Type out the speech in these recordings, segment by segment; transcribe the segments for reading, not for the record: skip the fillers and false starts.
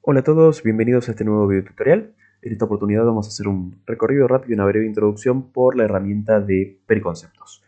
Hola a todos, bienvenidos a este nuevo video tutorial. En esta oportunidad vamos a hacer un recorrido rápido y una breve introducción por la herramienta de preconceptos.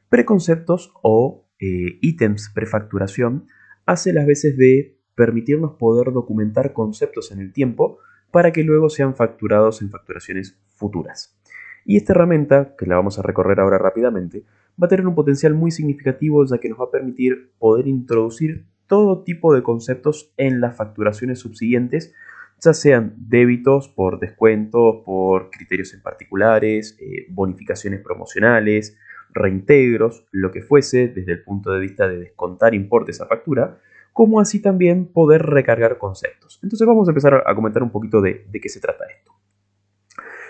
Preconceptos o ítems prefacturación hace las veces de permitirnos poder documentar conceptos en el tiempo para que luego sean facturados en facturaciones futuras. Y esta herramienta, que la vamos a recorrer ahora rápidamente, va a tener un potencial muy significativo ya que nos va a permitir poder introducir todo tipo de conceptos en las facturaciones subsiguientes, ya sean débitos por descuentos, por criterios en particulares, bonificaciones promocionales, reintegros, lo que fuese desde el punto de vista de descontar importes a factura, como así también poder recargar conceptos. Entonces vamos a empezar a comentar un poquito de qué se trata esto.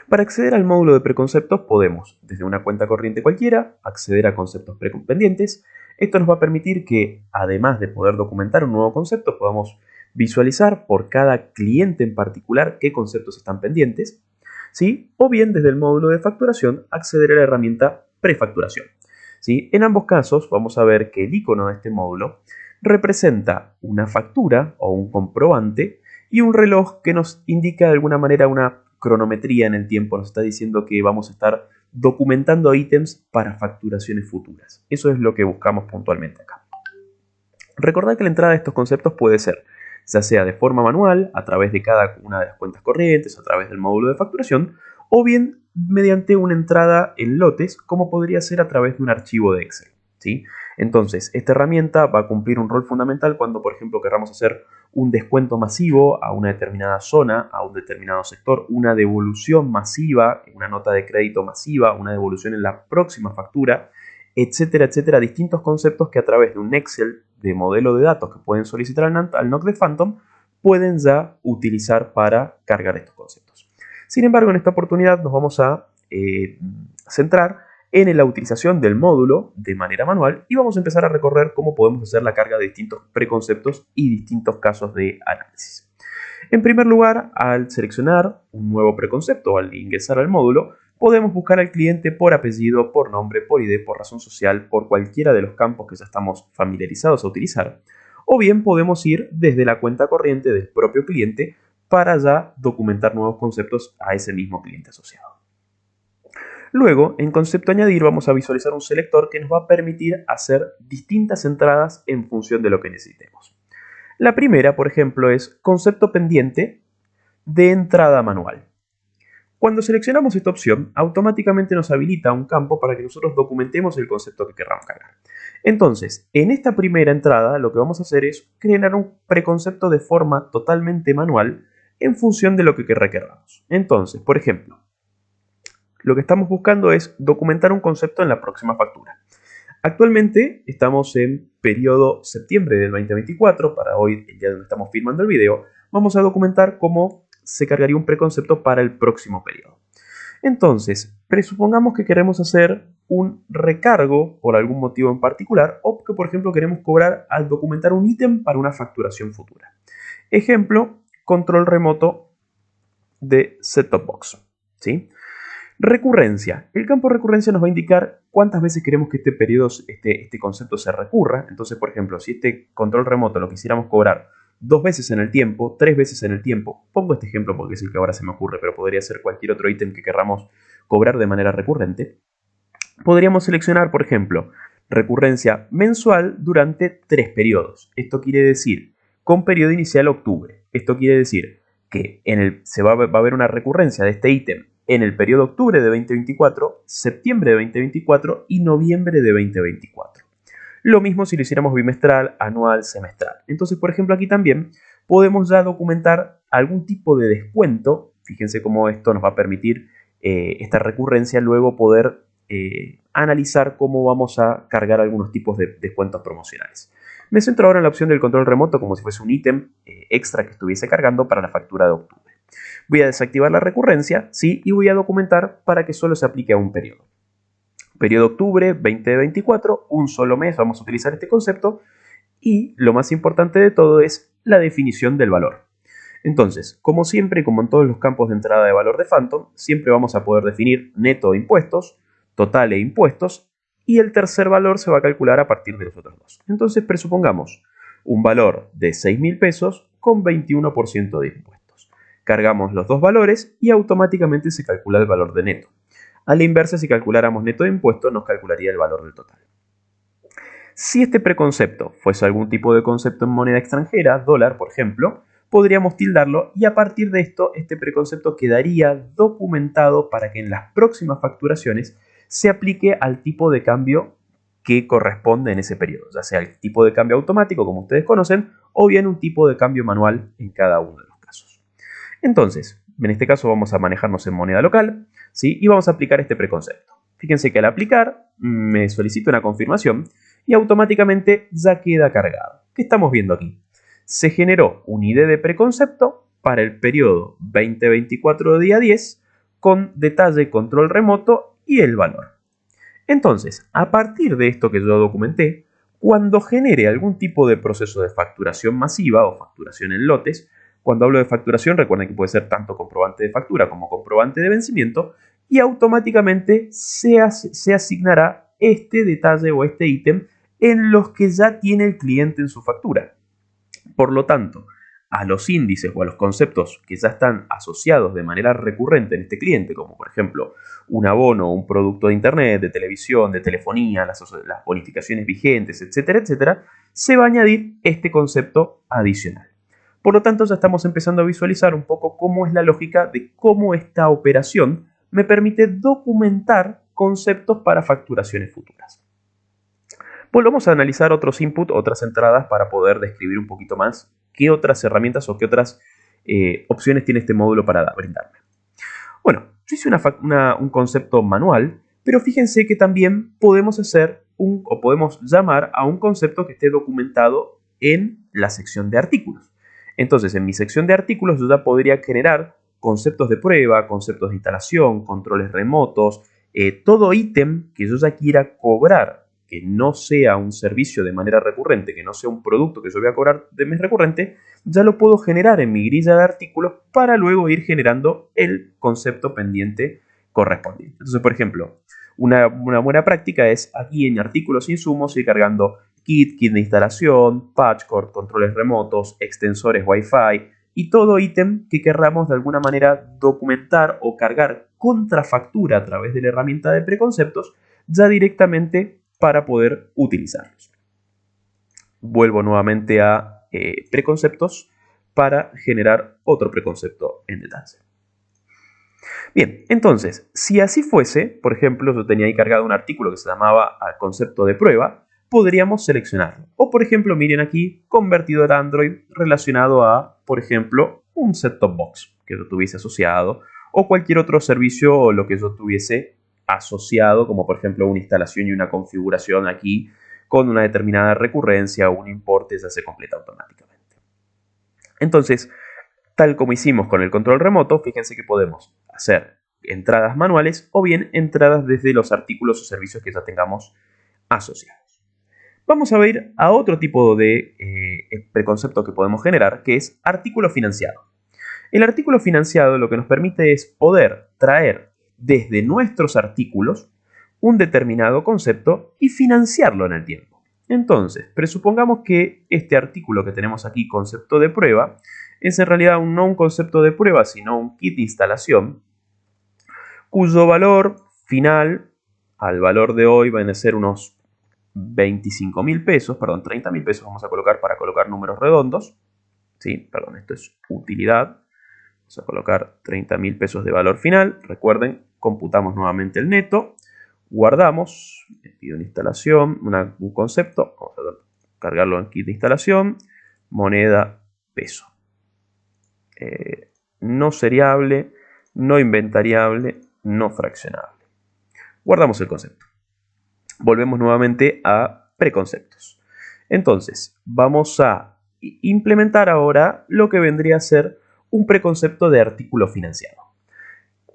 Para acceder al módulo de preconceptos podemos, desde una cuenta corriente cualquiera, acceder a conceptos prependientes. Esto nos va a permitir que, además de poder documentar un nuevo concepto, podamos visualizar por cada cliente en particular qué conceptos están pendientes, ¿sí? O bien desde el módulo de facturación acceder a la herramienta prefacturación. ¿Sí? En ambos casos vamos a ver que el icono de este módulo representa una factura o un comprobante y un reloj que nos indica de alguna manera una cronometría en el tiempo, nos está diciendo que vamos a estar documentando ítems para facturaciones futuras. Eso es lo que buscamos puntualmente acá. Recordad que la entrada de estos conceptos puede ser ya sea de forma manual, a través de cada una de las cuentas corrientes, a través del módulo de facturación, o bien mediante una entrada en lotes, como podría ser a través de un archivo de Excel, ¿sí? Entonces, esta herramienta va a cumplir un rol fundamental cuando, por ejemplo, queramos hacer un descuento masivo a una determinada zona, a un determinado sector, una devolución masiva, una nota de crédito masiva, una devolución en la próxima factura, etcétera, etcétera, distintos conceptos que a través de un Excel de modelo de datos que pueden solicitar al NOC de Phantom pueden ya utilizar para cargar estos conceptos. Sin embargo, en esta oportunidad nos vamos a centrar en la utilización del módulo de manera manual y vamos a empezar a recorrer cómo podemos hacer la carga de distintos preconceptos y distintos casos de análisis. En primer lugar, al seleccionar un nuevo preconcepto o al ingresar al módulo, podemos buscar al cliente por apellido, por nombre, por ID, por razón social, por cualquiera de los campos que ya estamos familiarizados a utilizar. O bien podemos ir desde la cuenta corriente del propio cliente para ya documentar nuevos conceptos a ese mismo cliente asociado. Luego, en concepto añadir, vamos a visualizar un selector que nos va a permitir hacer distintas entradas en función de lo que necesitemos. La primera, por ejemplo, es concepto pendiente de entrada manual. Cuando seleccionamos esta opción, automáticamente nos habilita un campo para que nosotros documentemos el concepto que queramos cargar. Entonces, en esta primera entrada, lo que vamos a hacer es crear un preconcepto de forma totalmente manual en función de lo que requeramos. Entonces, por ejemplo, lo que estamos buscando es documentar un concepto en la próxima factura. Actualmente estamos en periodo septiembre del 2024, para hoy, el día donde estamos filmando el video, vamos a documentar cómo se cargaría un preconcepto para el próximo periodo. Entonces, presupongamos que queremos hacer un recargo por algún motivo en particular o que, por ejemplo, queremos cobrar al documentar un ítem para una facturación futura. Ejemplo, control remoto de set-top box, ¿sí? Recurrencia. El campo recurrencia nos va a indicar cuántas veces queremos que este periodo, este concepto se recurra. Entonces, por ejemplo, si este control remoto lo quisiéramos cobrar 2 veces en el tiempo, 3 veces en el tiempo, pongo este ejemplo porque es el que ahora se me ocurre, pero podría ser cualquier otro ítem que querramos cobrar de manera recurrente, podríamos seleccionar, por ejemplo, recurrencia mensual durante 3 periodos. Esto quiere decir, con periodo inicial octubre. Esto quiere decir que va a haber una recurrencia de este ítem en el periodo octubre de 2024, septiembre de 2024 y noviembre de 2024. Lo mismo si lo hiciéramos bimestral, anual, semestral. Entonces, por ejemplo, aquí también podemos ya documentar algún tipo de descuento. Fíjense cómo esto nos va a permitir esta recurrencia luego poder analizar cómo vamos a cargar algunos tipos de descuentos promocionales. Me centro ahora en la opción del control remoto como si fuese un ítem extra que estuviese cargando para la factura de octubre. Voy a desactivar la recurrencia, ¿sí? Y voy a documentar para que solo se aplique a un periodo. Periodo octubre 2024, un solo mes, vamos a utilizar este concepto. Y lo más importante de todo es la definición del valor. Entonces, como siempre y como en todos los campos de entrada de valor de Phantom, siempre vamos a poder definir neto e impuestos, total e impuestos, y el tercer valor se va a calcular a partir de los otros dos. Entonces, presupongamos un valor de 6.000 pesos con 21% de impuestos. Cargamos los dos valores y automáticamente se calcula el valor de neto. A la inversa, si calculáramos neto de impuestos, nos calcularía el valor del total. Si este preconcepto fuese algún tipo de concepto en moneda extranjera, dólar por ejemplo, podríamos tildarlo y a partir de esto este preconcepto quedaría documentado para que en las próximas facturaciones se aplique al tipo de cambio que corresponde en ese periodo, ya sea el tipo de cambio automático como ustedes conocen o bien un tipo de cambio manual en cada uno de los casos. Entonces, en este caso vamos a manejarnos en moneda local, ¿sí? Y vamos a aplicar este preconcepto. Fíjense que al aplicar me solicita una confirmación y automáticamente ya queda cargado. ¿Qué estamos viendo aquí? Se generó un ID de preconcepto para el periodo 2024 día 10 con detalle, control remoto y el valor. Entonces, a partir de esto que yo documenté, cuando genere algún tipo de proceso de facturación masiva o facturación en lotes, cuando hablo de facturación recuerden que puede ser tanto comprobante de factura como comprobante de vencimiento y automáticamente se asignará este detalle o este ítem en los que ya tiene el cliente en su factura. Por lo tanto, a los índices o a los conceptos que ya están asociados de manera recurrente en este cliente, como por ejemplo un abono, un producto de internet, de televisión, de telefonía, las bonificaciones vigentes, etcétera, etcétera, se va a añadir este concepto adicional. Por lo tanto, ya estamos empezando a visualizar un poco cómo es la lógica de cómo esta operación me permite documentar conceptos para facturaciones futuras. Volvamos a analizar otros inputs, otras entradas para poder describir un poquito más qué otras herramientas o qué otras opciones tiene este módulo para brindarme. Bueno, yo hice un concepto manual, pero fíjense que también podemos hacer o podemos llamar a un concepto que esté documentado en la sección de artículos. Entonces, en mi sección de artículos yo ya podría generar conceptos de prueba, conceptos de instalación, controles remotos, todo ítem que yo ya quiera cobrar que no sea un servicio de manera recurrente, que no sea un producto que yo voy a cobrar de mes recurrente, ya lo puedo generar en mi grilla de artículos para luego ir generando el concepto pendiente correspondiente. Entonces, por ejemplo, una buena práctica es aquí en artículos e insumos ir cargando kit de instalación, patchcord, controles remotos, extensores Wi-Fi y todo ítem que querramos de alguna manera documentar o cargar contrafactura a través de la herramienta de preconceptos ya directamente para poder utilizarlos. Vuelvo nuevamente a preconceptos para generar otro preconcepto en detalle. Bien, entonces, si así fuese, por ejemplo, yo tenía ahí cargado un artículo que se llamaba concepto de prueba, podríamos seleccionarlo. O, por ejemplo, miren aquí, convertidor Android relacionado a, por ejemplo, un set-top box que yo tuviese asociado o cualquier otro servicio o lo que yo tuviese asociado, como por ejemplo una instalación y una configuración aquí con una determinada recurrencia o un importe ya se completa automáticamente. Entonces, tal como hicimos con el control remoto, fíjense que podemos hacer entradas manuales o bien entradas desde los artículos o servicios que ya tengamos asociados. Vamos a ver a otro tipo de preconcepto que podemos generar, que es artículo financiado. El artículo financiado lo que nos permite es poder traer desde nuestros artículos un determinado concepto y financiarlo en el tiempo. Entonces, presupongamos que este artículo que tenemos aquí, concepto de prueba, es en realidad no un concepto de prueba, sino un kit de instalación, cuyo valor final, al valor de hoy, van a ser unos 25.000 pesos, perdón, 30.000 pesos vamos a colocar para colocar números redondos. Sí, perdón, esto es utilidad. Vamos a colocar 30.000 pesos de valor final. Recuerden, computamos nuevamente el neto. Guardamos. Pido una instalación, un concepto. Vamos a cargarlo en kit de instalación. Moneda peso. No seriable, no inventariable, no fraccionable. Guardamos el concepto. Volvemos nuevamente a preconceptos. Entonces, vamos a implementar ahora lo que vendría a ser un preconcepto de artículo financiado.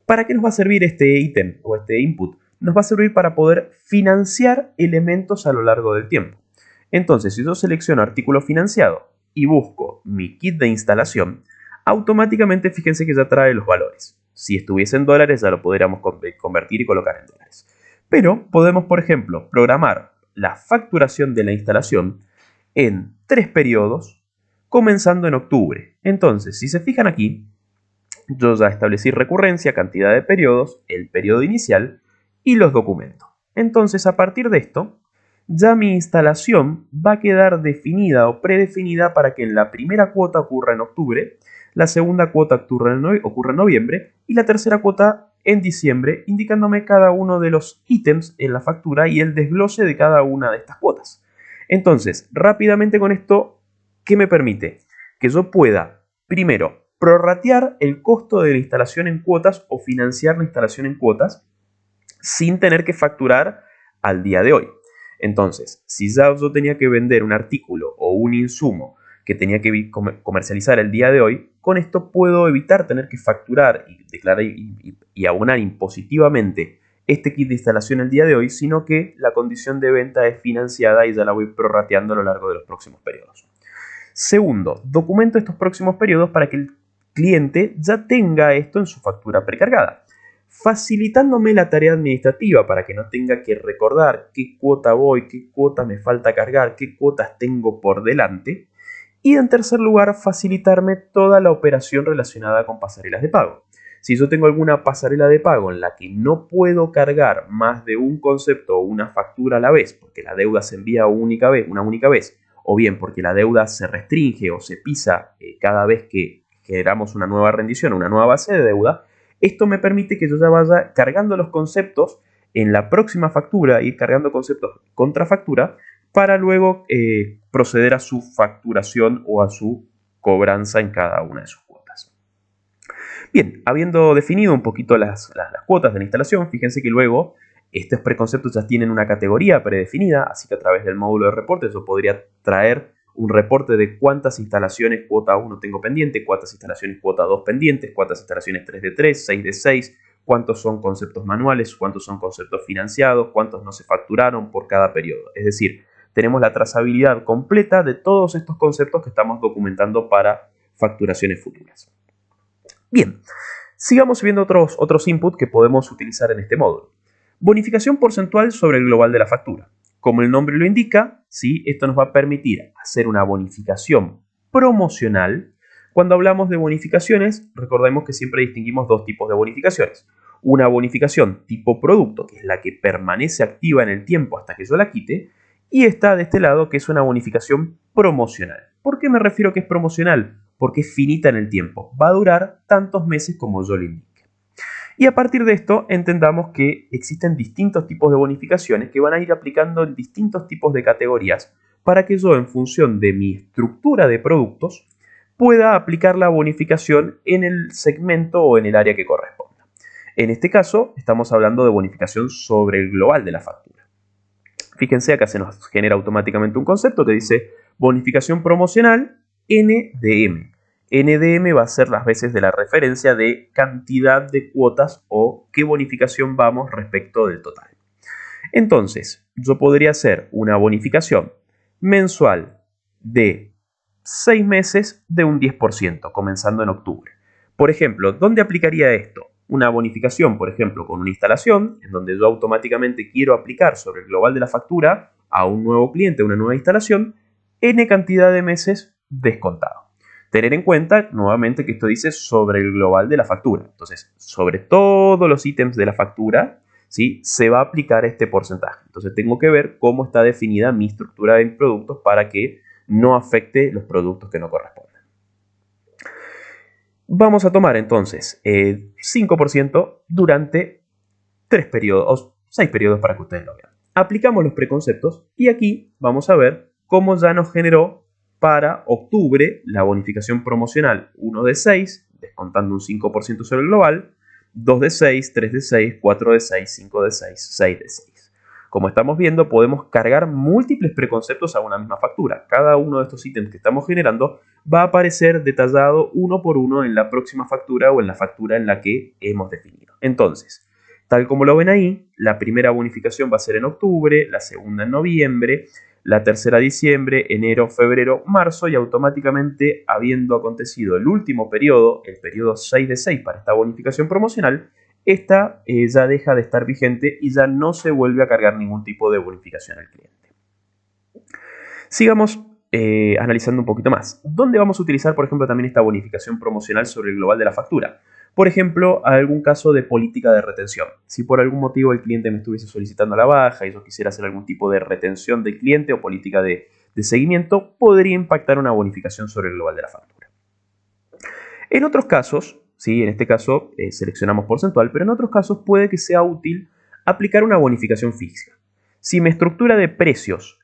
¿Para qué nos va a servir este ítem o este input? Nos va a servir para poder financiar elementos a lo largo del tiempo. Entonces, si yo selecciono artículo financiado y busco mi kit de instalación, automáticamente fíjense que ya trae los valores. Si estuviese en dólares ya lo podríamos convertir y colocar en dólares. Pero podemos, por ejemplo, programar la facturación de la instalación en 3 periodos comenzando en octubre. Entonces, si se fijan aquí, yo ya establecí recurrencia, cantidad de periodos, el periodo inicial y los documentos. Entonces, a partir de esto, ya mi instalación va a quedar definida o predefinida para que en la primera cuota ocurra en octubre, la segunda cuota ocurra en noviembre y la tercera cuota en diciembre, indicándome cada uno de los ítems en la factura y el desglose de cada una de estas cuotas. Entonces, rápidamente con esto, ¿qué me permite? Que yo pueda, primero, prorratear el costo de la instalación en cuotas o financiar la instalación en cuotas sin tener que facturar al día de hoy. Entonces, si ya yo tenía que vender un artículo o un insumo que tenía que comercializar el día de hoy, con esto puedo evitar tener que facturar y declarar y abonar impositivamente este kit de instalación el día de hoy, sino que la condición de venta es financiada y ya la voy prorrateando a lo largo de los próximos periodos. Segundo, documento estos próximos periodos para que el cliente ya tenga esto en su factura precargada, facilitándome la tarea administrativa para que no tenga que recordar qué cuota voy, qué cuota me falta cargar, qué cuotas tengo por delante. Y en tercer lugar, facilitarme toda la operación relacionada con pasarelas de pago. Si yo tengo alguna pasarela de pago en la que no puedo cargar más de un concepto o una factura a la vez, porque la deuda se envía una única vez, o bien porque la deuda se restringe o se pisa cada vez que generamos una nueva rendición, una nueva base de deuda, esto me permite que yo ya vaya cargando los conceptos en la próxima factura, ir cargando conceptos contra factura, para luego proceder a su facturación o a su cobranza en cada una de sus cuotas. Bien, habiendo definido un poquito las cuotas de la instalación, fíjense que luego estos preconceptos ya tienen una categoría predefinida, así que a través del módulo de reportes yo podría traer un reporte de cuántas instalaciones cuota 1 tengo pendiente, cuántas instalaciones cuota 2 pendientes, cuántas instalaciones 3 de 3, 6 de 6, cuántos son conceptos manuales, cuántos son conceptos financiados, cuántos no se facturaron por cada periodo. Es decir, tenemos la trazabilidad completa de todos estos conceptos que estamos documentando para facturaciones futuras. Bien, sigamos viendo otros inputs que podemos utilizar en este módulo. Bonificación porcentual sobre el global de la factura. Como el nombre lo indica, ¿sí? Esto nos va a permitir hacer una bonificación promocional. Cuando hablamos de bonificaciones, recordemos que siempre distinguimos dos tipos de bonificaciones. Una bonificación tipo producto, que es la que permanece activa en el tiempo hasta que yo la quite, y está de este lado, que es una bonificación promocional. ¿Por qué me refiero que es promocional? Porque es finita en el tiempo. Va a durar tantos meses como yo le indique. Y a partir de esto, entendamos que existen distintos tipos de bonificaciones que van a ir aplicando en distintos tipos de categorías para que yo, en función de mi estructura de productos, pueda aplicar la bonificación en el segmento o en el área que corresponda. En este caso, estamos hablando de bonificación sobre el global de la factura. Fíjense, acá se nos genera automáticamente un concepto que dice bonificación promocional NDM. NDM va a ser las veces de la referencia de cantidad de cuotas o qué bonificación vamos respecto del total. Entonces, yo podría hacer una bonificación mensual de 6 meses de un 10%, comenzando en octubre. Por ejemplo, ¿dónde aplicaría esto? Una bonificación, por ejemplo, con una instalación, en donde yo automáticamente quiero aplicar sobre el global de la factura a un nuevo cliente, una nueva instalación, N cantidad de meses descontado. Tener en cuenta, nuevamente, que esto dice sobre el global de la factura. Entonces, sobre todos los ítems de la factura, ¿sí?, se va a aplicar este porcentaje. Entonces, tengo que ver cómo está definida mi estructura de productos para que no afecte los productos que no corresponden. Vamos a tomar, entonces, 5% durante 3 periodos, o 6 periodos para que ustedes lo vean. Aplicamos los preconceptos y aquí vamos a ver cómo ya nos generó para octubre la bonificación promocional 1 de 6, descontando un 5% sobre el global, 2 de 6, 3 de 6, 4 de 6, 5 de 6, 6 de 6. Como estamos viendo, podemos cargar múltiples preconceptos a una misma factura. Cada uno de estos ítems que estamos generando va a aparecer detallado uno por uno en la próxima factura o en la factura en la que hemos definido. Entonces, tal como lo ven ahí, la primera bonificación va a ser en octubre, la segunda en noviembre, la tercera diciembre, enero, febrero, marzo, y automáticamente, habiendo acontecido el último periodo, el periodo 6 de 6 para esta bonificación promocional, esta ya deja de estar vigente y ya no se vuelve a cargar ningún tipo de bonificación al cliente. Sigamos analizando un poquito más. ¿Dónde vamos a utilizar, por ejemplo, también esta bonificación promocional sobre el global de la factura? Por ejemplo, algún caso de política de retención. Si por algún motivo el cliente me estuviese solicitando la baja y yo quisiera hacer algún tipo de retención del cliente o política de seguimiento, podría impactar una bonificación sobre el global de la factura. En otros casos, ¿sí? En este caso seleccionamos porcentual, pero en otros casos puede que sea útil aplicar una bonificación fija. Si mi estructura de precios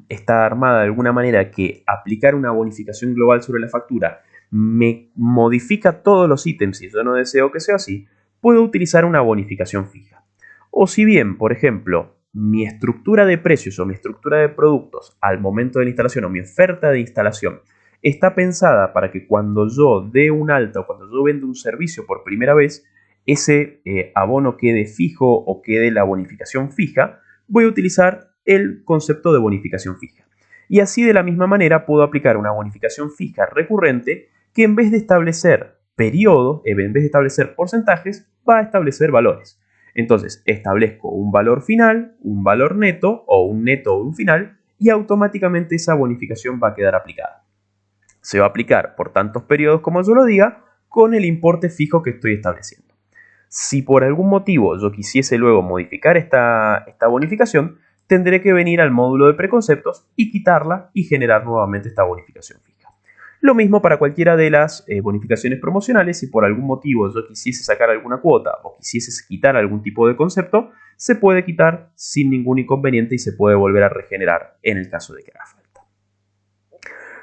está armada de alguna manera que aplicar una bonificación global sobre la factura me modifica todos los ítems y yo no deseo que sea así, puedo utilizar una bonificación fija. O si bien, por ejemplo, mi estructura de precios o mi estructura de productos al momento de la instalación o mi oferta de instalación está pensada para que cuando yo dé un alta o cuando yo vendo un servicio por primera vez, ese abono quede fijo o quede la bonificación fija, voy a utilizar el concepto de bonificación fija. Y así de la misma manera puedo aplicar una bonificación fija recurrente que en vez de establecer periodos, en vez de establecer porcentajes, va a establecer valores. Entonces establezco un valor final, un valor neto o un neto o un final y automáticamente esa bonificación va a quedar aplicada. Se va a aplicar por tantos periodos como yo lo diga con el importe fijo que estoy estableciendo. Si por algún motivo yo quisiese luego modificar esta bonificación, tendré que venir al módulo de preconceptos y quitarla y generar nuevamente esta bonificación fija. Lo mismo para cualquiera de las bonificaciones promocionales. Si por algún motivo yo quisiese sacar alguna cuota o quisiese quitar algún tipo de concepto, se puede quitar sin ningún inconveniente y se puede volver a regenerar en el caso de que haga falta.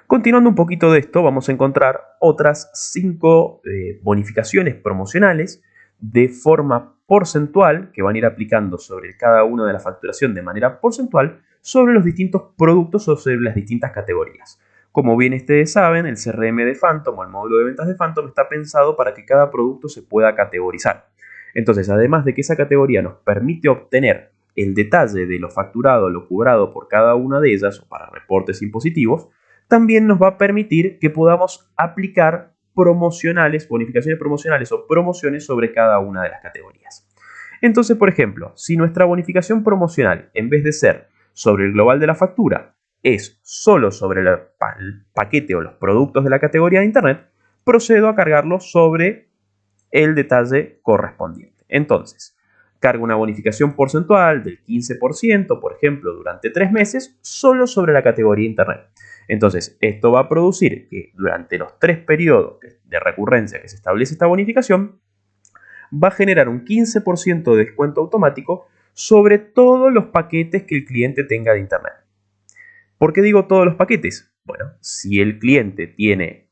Continuando un poquito de esto, vamos a encontrar otras 5 bonificaciones promocionales de forma porcentual que van a ir aplicando sobre cada una de la facturación de manera porcentual sobre los distintos productos o sobre las distintas categorías. Como bien ustedes saben, el CRM de Phantom o el módulo de ventas de Phantom está pensado para que cada producto se pueda categorizar. Entonces, además de que esa categoría nos permite obtener el detalle de lo facturado o lo cobrado por cada una de ellas o para reportes impositivos, también nos va a permitir que podamos aplicar promocionales, bonificaciones promocionales o promociones sobre cada una de las categorías. Entonces, por ejemplo, si nuestra bonificación promocional, en vez de ser sobre el global de la factura, es solo sobre el paquete o los productos de la categoría de Internet, procedo a cargarlo sobre el detalle correspondiente. Entonces, cargo una bonificación porcentual del 15%, por ejemplo, durante 3 meses, solo sobre la categoría Internet. Entonces, esto va a producir que durante los 3 periodos de recurrencia que se establece esta bonificación, va a generar un 15% de descuento automático sobre todos los paquetes que el cliente tenga de Internet. ¿Por qué digo todos los paquetes? Bueno, si el cliente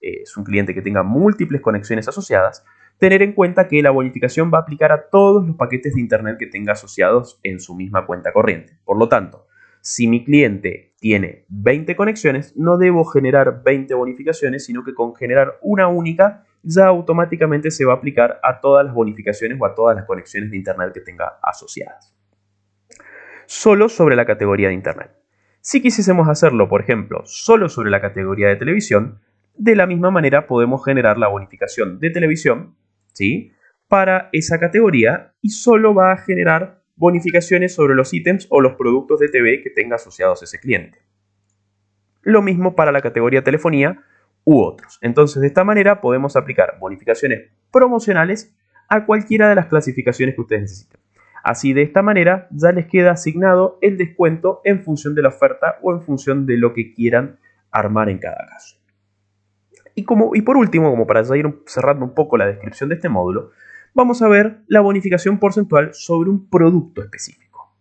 es un cliente que tenga múltiples conexiones asociadas, tener en cuenta que la bonificación va a aplicar a todos los paquetes de Internet que tenga asociados en su misma cuenta corriente. Por lo tanto, si mi cliente tiene 20 conexiones, no debo generar 20 bonificaciones, sino que con generar una única ya automáticamente se va a aplicar a todas las bonificaciones o a todas las conexiones de Internet que tenga asociadas. Solo sobre la categoría de Internet. Si quisiésemos hacerlo, por ejemplo, solo sobre la categoría de televisión, de la misma manera podemos generar la bonificación de televisión, ¿sí?, para esa categoría y solo va a generar bonificaciones sobre los ítems o los productos de TV que tenga asociados ese cliente. Lo mismo para la categoría telefonía u otros. Entonces, de esta manera podemos aplicar bonificaciones promocionales a cualquiera de las clasificaciones que ustedes necesiten. Así, de esta manera, ya les queda asignado el descuento en función de la oferta o en función de lo que quieran armar en cada caso. Y por último, como para ya ir cerrando un poco la descripción de este módulo, vamos a ver la bonificación porcentual sobre un producto específico.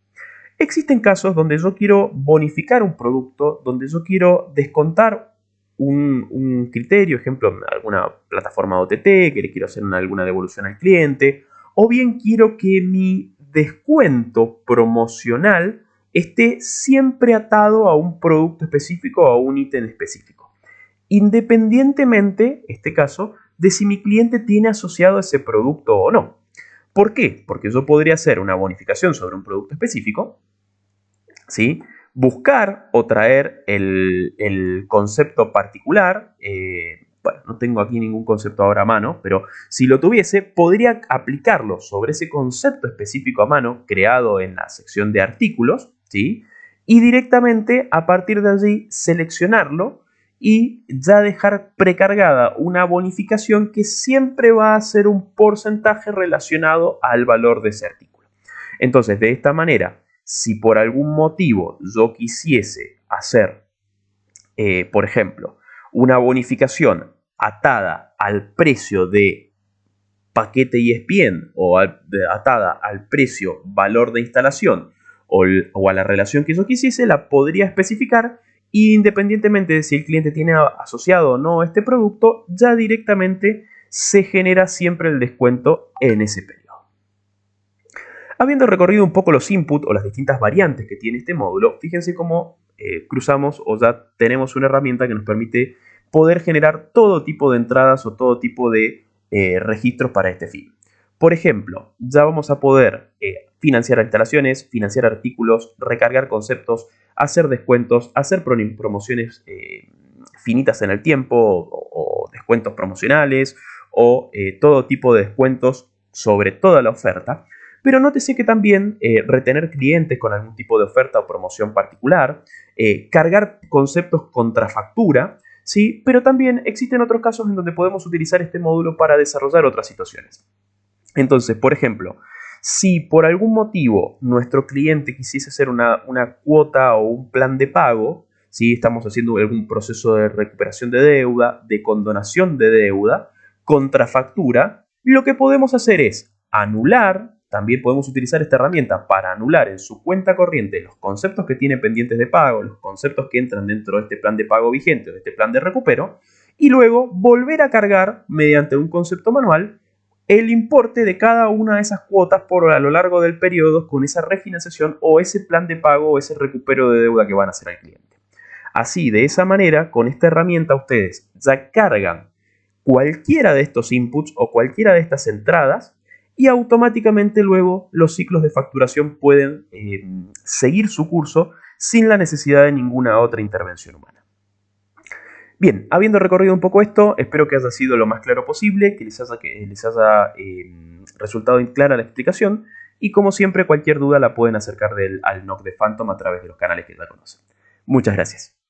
Existen casos donde yo quiero bonificar un producto, donde yo quiero descontar un criterio, ejemplo, alguna plataforma OTT, que le quiero hacer alguna devolución al cliente, o bien quiero que mi descuento promocional esté siempre atado a un producto específico o a un ítem específico, independientemente, en este caso, de si mi cliente tiene asociado ese producto o no. ¿Por qué? Porque yo podría hacer una bonificación sobre un producto específico, ¿sí?, buscar o traer el concepto particular. Bueno, no tengo aquí ningún concepto ahora a mano, pero si lo tuviese, podría aplicarlo sobre ese concepto específico a mano creado en la sección de artículos, ¿sí?, y directamente a partir de allí seleccionarlo y ya dejar precargada una bonificación que siempre va a ser un porcentaje relacionado al valor de ese artículo. Entonces, de esta manera, si por algún motivo yo quisiese hacer, por ejemplo, una bonificación atada al precio de paquete ESPN o atada al precio valor de instalación o a la relación que yo quisiese, la podría especificar, y independientemente de si el cliente tiene asociado o no este producto, ya directamente se genera siempre el descuento en ese periodo. Habiendo recorrido un poco los inputs o las distintas variantes que tiene este módulo, fíjense cómo cruzamos o ya tenemos una herramienta que nos permite poder generar todo tipo de entradas o todo tipo de registros para este fin. Por ejemplo, ya vamos a poder financiar instalaciones, financiar artículos, recargar conceptos, hacer descuentos, hacer promociones finitas en el tiempo o descuentos promocionales o todo tipo de descuentos sobre toda la oferta. Pero nótese que también retener clientes con algún tipo de oferta o promoción particular, cargar conceptos contra factura, ¿sí? Pero también existen otros casos en donde podemos utilizar este módulo para desarrollar otras situaciones. Entonces, por ejemplo, si por algún motivo nuestro cliente quisiese hacer una cuota o un plan de pago, ¿sí? Estamos haciendo algún proceso de recuperación de deuda, de condonación de deuda, contra factura, lo que podemos hacer es anular. También podemos utilizar esta herramienta para anular en su cuenta corriente los conceptos que tiene pendientes de pago, los conceptos que entran dentro de este plan de pago vigente o de este plan de recupero, y luego volver a cargar mediante un concepto manual el importe de cada una de esas cuotas a lo largo del periodo con esa refinanciación o ese plan de pago o ese recupero de deuda que van a hacer al cliente. Así, de esa manera, con esta herramienta ustedes ya cargan cualquiera de estos inputs o cualquiera de estas entradas y automáticamente luego los ciclos de facturación pueden seguir su curso sin la necesidad de ninguna otra intervención humana. Bien, habiendo recorrido un poco esto, espero que haya sido lo más claro posible, que les haya resultado clara la explicación, y como siempre cualquier duda la pueden acercar al NOC de Phantom a través de los canales que ya conocen. Muchas gracias.